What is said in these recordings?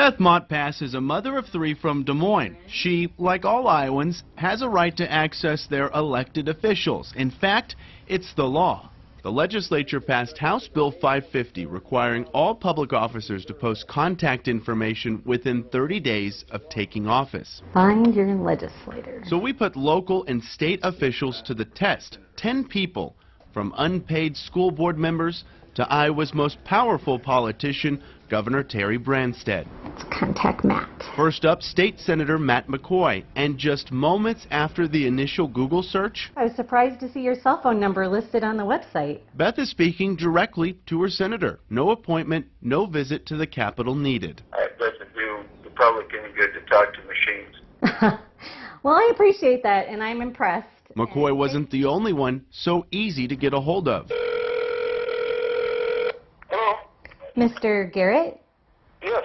Beth Montpass is a mother of 3 from Des Moines. She, like all Iowans, has a right to access their elected officials. In fact, it's the law. The legislature passed House Bill 550 requiring all public officers to post contact information within 30 days of taking office. Find your legislator. So we put local and state officials to the test. 10 people, from unpaid school board members to Iowa's most powerful politician, Governor Terry Branstad. Let's contact Matt. First up, State Senator Matt McCoy. And just moments after the initial Google search, I was surprised to see your cell phone number listed on the website. Beth is speaking directly to her senator. No appointment, no visit to the Capitol needed. It doesn't do the public any good to talk to machines. Well, I appreciate that, and I'm impressed. McCoy wasn't the only one so easy to get a hold of. Hello? Mr. Garrett? Yes.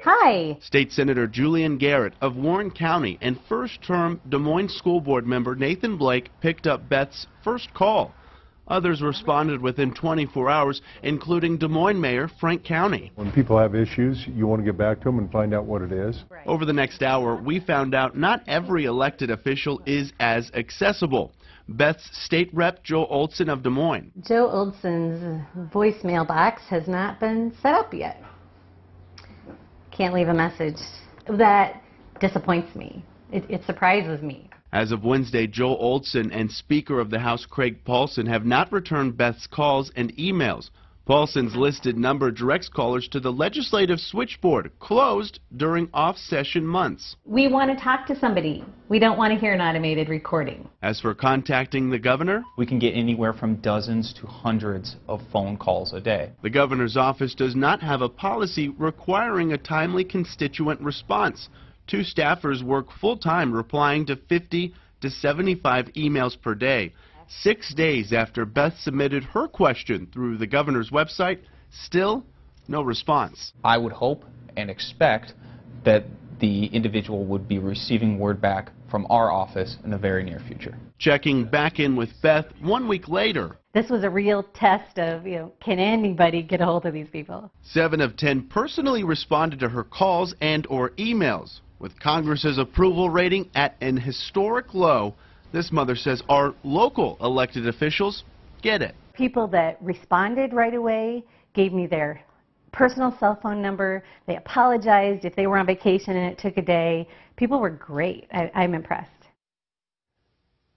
Hi. State Senator Julian Garrett of Warren County and first-term Des Moines School Board member Nathan Blake picked up Beth's first call. Others responded within 24 hours, including Des Moines Mayor Frank County. When people have issues, you want to get back to them and find out what it is. Right. Over the next hour, we found out not every elected official is as accessible. Beth's state rep Joe Olson of Des Moines. Joe Olson's voicemail box has not been set up yet. Can't leave a message. That disappoints me. It surprises me. As of Wednesday, Joe Olson and Speaker of the House Craig Paulson have not returned Beth's calls and emails. Paulson's listed number directs callers to the legislative switchboard, closed during off-session months. We want to talk to somebody. We don't want to hear an automated recording. As for contacting the governor, we can get anywhere from dozens to hundreds of phone calls a day. The governor's office does not have a policy requiring a timely constituent response. 2 staffers work full-time replying to 50 to 75 emails per day. 6 days after Beth submitted her question through the governor's website, still no response. I would hope and expect that the individual would be receiving word back from our office in the very near future. Checking back in with Beth 1 week later. This was a real test of, can anybody get a hold of these people? 7 of 10 personally responded to her calls and or emails. With Congress's approval rating at an historic low, this mother says our local elected officials get it. People that responded right away gave me their personal cell phone number. They apologized if they were on vacation and it took a day. People were great. I'm impressed.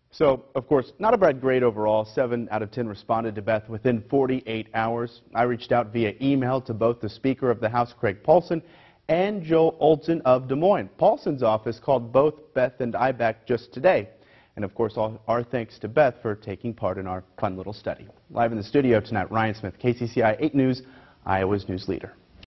So, of course, not a bad grade overall. 7 out of 10 responded to Beth within 48 hours. I reached out via email to both the Speaker of the House, Craig Paulson, and Joe Olson of Des Moines. Paulson's office called both Beth and I back just today. And of course, all our thanks to Beth for taking part in our fun little study. Live in the studio tonight, Ryan Smith, KCCI 8 News, Iowa's news leader.